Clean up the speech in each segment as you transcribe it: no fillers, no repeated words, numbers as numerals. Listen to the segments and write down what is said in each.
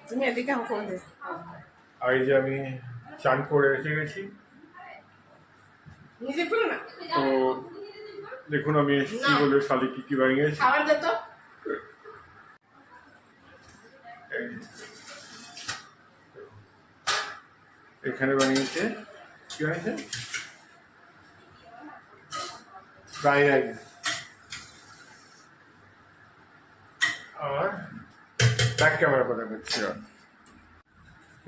তুমি এদিকে করবে। আর এই যে আমি চান করে এসে গেছি। নিজে পুরো না তো দেখুন আমি এসেছি বলে শালি কি বানিয়েছি। খাবার দে তো। এখানে বানিয়েছে কি বানিয়েছে ফ্রাইড রাইস আর ব্যাক ক্যামেরা কথা করছি।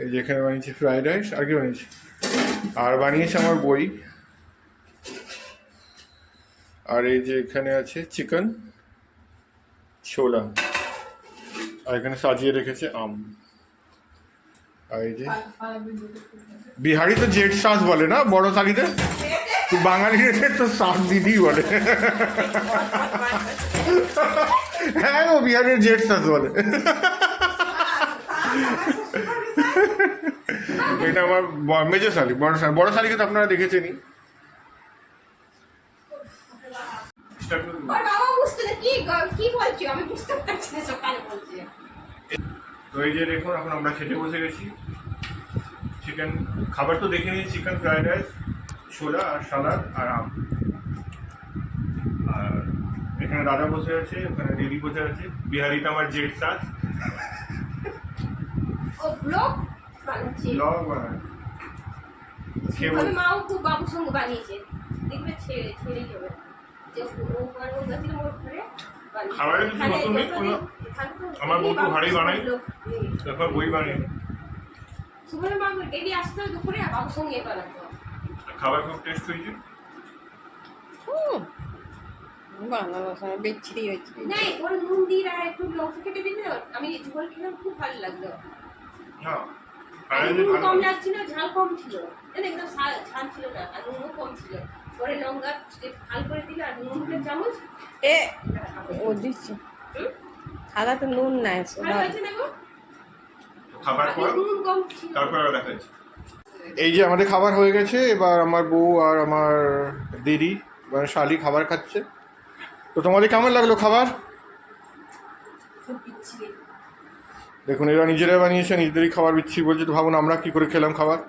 এই যে এখানে বানিয়েছি ফ্রাইড রাইস আর কি বানিয়েছি আর বানিয়েছে আমার বই। আর এই যে এখানে আছে চিকেন ছোলা আর এখানে সাজিয়ে রেখেছে আম। আর এই যে বিহারি তো জেট শাঁস বলে না বড় শাড়িতে, বাঙালিতে তো শাঁস দিদি বলে। হ্যাঁ ও বিহারের জেট শাঁস বলে। এটা আমার মেজো শাড়ি, বড় শাড়িকে তো আপনারা দেখেছেনই। তো এই যে দেখুন এখন আমরা খেতে বসে গেছি। চিকেন খাবার তো দেখে নিই, চিকেন ফ্রাইড রাইস ছোলা আর সালাদ আর আম। আর এখানে দাদা বসে আছে, ওখানে দিদি বসে আছে। বিহারিটা আমার জেট শাঁস ব্লগ বানায়। মাও খুব বাবুর সঙ্গে বানিয়েছে, দেখবে ছেড়ে যাবে যে খাবারের কিছু নতুন নেই কোনো। আমার বউ তো ভারী বানাই, তারপর বই বানিয়ে সুবর্ণ বাবু ডেলি আসতে হয় দুপুরে, আর বাবুর সঙ্গে বানাতো। খাবার খুব টেস্ট হয়েছে। বানানোর সময় বিচ্ছিরি হয়েছে। না ওর নুন দিয়ে আর একটু লঙ্কা কেটে দিলে আমি ঝোল খেলাম, খুব ভালো লাগলো। নুন কম লাগছিল, ঝাল কম ছিল, একদম ঝাল ছিল না, আর নুনও কম ছিল। পরে লঙ্কা ঝাল করে দিলে আর নুনটা চামচ ও দিচ্ছে খালা তো নুন নাই। ভালো হয়েছে না গো? খাবার পর নুন কম ছিল। তারপর দেখাচ্ছি। এই যে আমাদের খাবার হয়ে গেছে, এবার আমার বউ আর আমার দিদি মানে শালি খাবার খাচ্ছে। তো তোমাদের কেমন লাগলো খাবার? দেখুন এরা নিজেরাই বানিয়েছে, নিজেদেরই খাবার বিচ্ছি বলছে। তো ভাবুন আমরা কি করে খেলাম খাবার।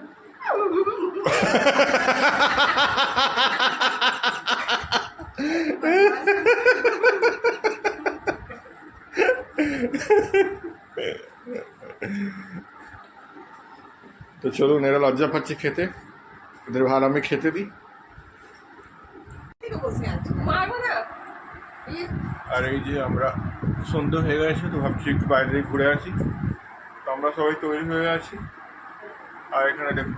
তো চলুন, এরা লজ্জা পাচ্ছে খেতে, এদের ভালো আমি খেতে দিই। আর এই যে আমরা সন্ধ্যে হয়ে গেছে, তো ভাবছি একটু বাইরে থেকে ঘুরে আসি। তো আমরা সবাই তৈরি হয়ে আছি। আর এখানে দেখুন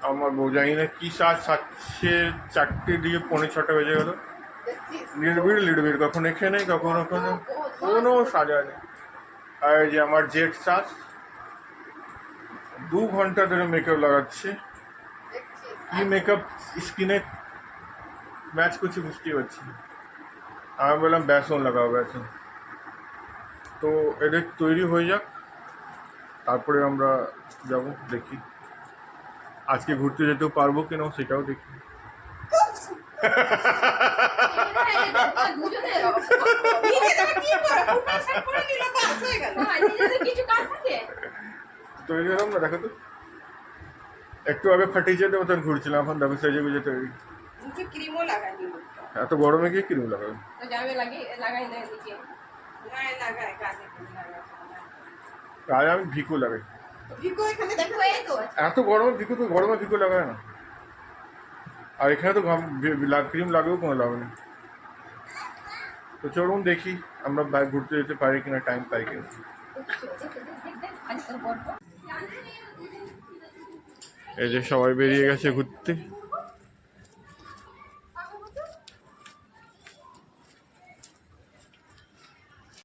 আমার বউ জানি না কী সাজছে, 4টে দিয়ে 5:45 বেজে গেল। লিডবিড় কখন এখানে কখনো কোনো সাজা নেই। আর এই যে আমার জেট শাঁস 2 ঘন্টা ধরে মেকআপ লাগাচ্ছে। কি মেকআপ স্কিনে ম্যাচ করছে বুঝতেই পারছি না। আমি বললাম বেসন লাগাও বেসন। তো এদের তৈরি হয়ে যাক, তারপরে আমরা যাব দেখি আজকে ঘুরতে যেতেও পারবো কিনা সেটাও দেখি। তৈরি হলাম না, দেখো তো একটু আগে ফাটিয়ে যেতে মতন ঘুরছিলাম, এখন দেখো সেজে গুজে তৈরি। ক্রিমও লাগাইনি, এত গরমে গিয়ে ক্রিম লাগাবে? আজ আমি ভিকু লাগাই। এত গরমে ভিকু লাগায় না। আর এখানে তো ক্রিম লাগেও কোনো লাভ নেই। তো চলুন দেখি আমরা বাইরে ঘুরতে যেতে পারি কিনা, টাইম পাই কিনা। এই যে সবাই বেরিয়ে গেছে ঘুরতে।